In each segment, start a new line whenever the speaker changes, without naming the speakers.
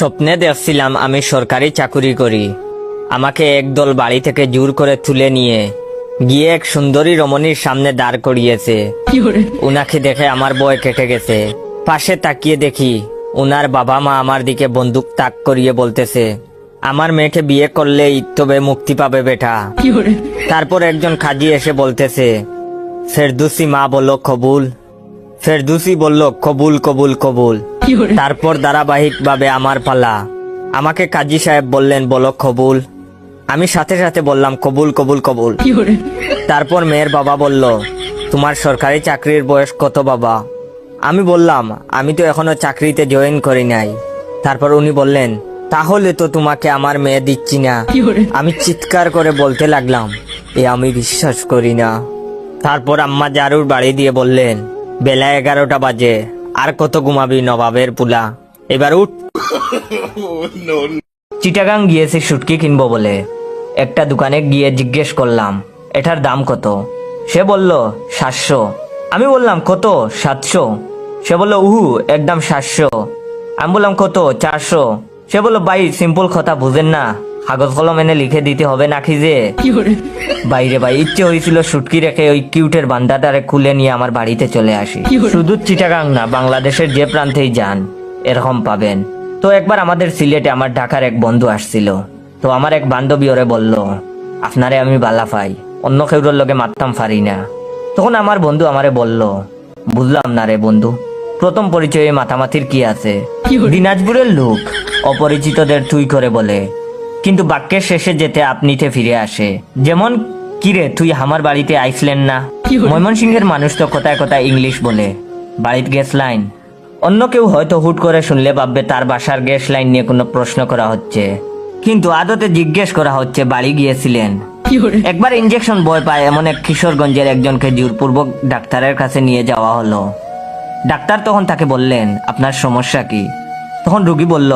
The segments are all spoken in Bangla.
স্বপ্নে দেখছিলাম আমি সরকারি চাকুরি করি। আমাকে একদল বাড়ি থেকে জোর করে তুলে নিয়ে গিয়ে এক সুন্দরী রমণীর সামনে দাঁড় করিয়েছে। উনাকে দেখে আমার ভয় কেটে গেছে। পাশে তাকিয়ে দেখি উনার বাবা মা আমার দিকে বন্দুক তাক করিয়ে বলতেছে, আমার মেয়েকে বিয়ে করলেই তবে মুক্তি পাবে বেটা। তারপর একজন কাজী এসে বলতেছে, ফেরদৌসী মা বলল কবুল। ফেরদৌসী বলল কবুল কবুল কবুল। তারপর ধারাবাহিকভাবে আমার পালা। আমাকে কাজী সাহেব বললেন বলো কবুল। আমি সাথে সাথে বললাম কবুল কবুল কবুল। তারপর মেয়ের বাবা বলল, তোমার সরকারি চাকরির বয়স কত বাবা? আমি বললাম আমি তো এখনো চাকরিতে জয়েন করি নাই। তারপর উনি বললেন, তাহলে তো তোমাকে আমার মেয়ে দিচ্ছি না। আমি চিৎকার করে বলতে লাগলাম, এ আমি বিশ্বাস করি না। তারপর আম্মা জারুর বাড়ি দিয়ে বললেন, বেলা 11টা বাজে, আর কত ঘুমাবি নবাবের পুলা, এবার উঠ। চিটাগাং গিয়েছি শুটকি কিনবো বলে। একটা দোকানে গিয়ে জিজ্ঞেস করলাম এটার দাম কত। সে বলল 700। আমি বললাম কত? 700। সে বলল উহু একদম 700। আমি বললাম কত? 400। সে বলল ভাই সিম্পল কথা বুঝেন না, কাগজ কলম এনে লিখে দিতে হবে নাকি যে। বাইরে ভাই ইচ্ছে হয়েছিল শুটকি রেখে ওই কিউটের বান্দাটারে খুলে নিয়ে আমার বাড়িতে চলে আসি। শুধু চিটাগাং না, বাংলাদেশের যে প্রান্তেই যান এরকম পাবেন। তো একবার আমাদের সিলেটে আমার ঢাকার এক বন্ধু আসছিল। তো আমার এক বান্ধবী ওরে বলল, আপনারে আমি বালা পাই, অন্য কেউর লগে মারতাম পারি না। তখন আমার বন্ধু আমারে বলল, বুঝলাম না রে বন্ধু, প্রথম পরিচয়ে মাতামাতির কি আছে? দিনাজপুরের লোক অপরিচিতদের তুই করে বলে, কিন্তু বাক্যের শেষে যেতে আপনিতে ফিরে আসে। যেমন কিরে তুই আমার বাড়িতে আইসলেন না? ময়মনসিংহের মানুষ তো কথায় কথায় ইংলিশ বলে, বাড়িতে গ্যাস লাইন। অন্য কেউ হয়তো হুট করে শুনলে ভাববে তার বাসার গ্যাস লাইন নিয়ে কোনো প্রশ্ন করা হচ্ছে, কিন্তু আদতে জিজ্ঞেস করা হচ্ছে বাড়ি গিয়েছিলেন। একবার ইঞ্জেকশন ভয় পায় এমন এক কিশোরগঞ্জের একজনকে জোরপূর্বক ডাক্তারের কাছে নিয়ে যাওয়া হলো। ডাক্তার তখন তাকে বললেন, আপনার সমস্যা কি? তখন রুগী বলল,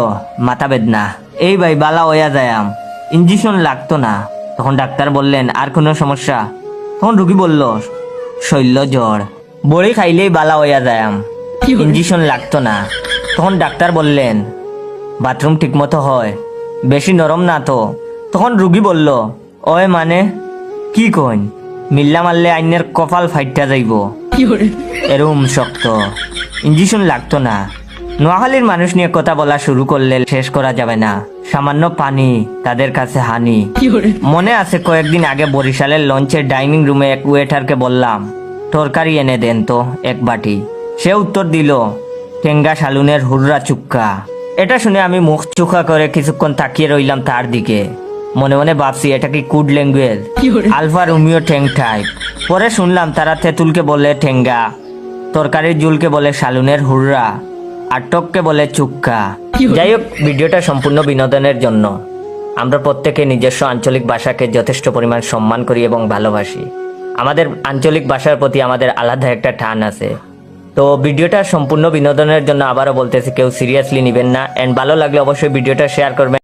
মাথা বেদনা। এই ভাই বালা হইয়া যায়াম, ইঞ্জেকশন লাগতো না। তখন ডাক্তার বললেন, আর কোনো সমস্যা? তখন রুগী বলল, শৈল্য জ্বর, বড়ি খাইলেই বালা হইয়া যায়াম, ইঞ্জেকশন লাগতো না। তখন ডাক্তার বললেন, বাথরুম ঠিক মতো হয়? বেশি নরম না তো? তখন রুগী বলল, ওই মানে কি কইন, মিল্লা মারলে আইনের কপাল ফাইটটা যাইব, এরম শক্ত, ইঞ্জেকশন লাগতো না। নোয়াখালীর মানুষ নিয়ে কথা বলা শুরু করলে শেষ করা যাবে না। সামান্য পানি তাদের কাছে হানি। মনে আছে কয়েকদিন আগে বরিশালের লঞ্চের ডাইনিং রুমে এক ওয়েটারকে বললাম, তরকারি এনে দেন তো এক বাটি। সে উত্তর দিল, টেঙ্গা শালুনের হুররা চুক্কা। এটা শুনে আমি মুখ চুকা করে কিছুক্ষণ তাকিয়ে রইলাম তার দিকে। মনে মনে ভাবছি এটা কি কুড ল্যাঙ্গুয়েজ, আলফা রোমিও ঠেং টাইপ। পরে শুনলাম তারা তেঁতুলকে বলে ঠেঙ্গা, তরকারির জুলকে বলে শালুনের হুররা, আর টককে বলে চুক্কা। যাই হোক, ভিডিওটা সম্পূর্ণ বিনোদনের জন্য। আমরা প্রত্যেকে নিজস্ব আঞ্চলিক ভাষাকে যথেষ্ট পরিমাণ সম্মান করি এবং ভালোবাসি। আমাদের আঞ্চলিক ভাষার প্রতি আমাদের আলাদা একটা টান আছে। তো ভিডিওটা সম্পূর্ণ বিনোদনের জন্য আবারও বলতেছি, কেউ সিরিয়াসলি নেবেন না। এন্ড ভালো লাগলে অবশ্যই ভিডিওটা শেয়ার করবেন।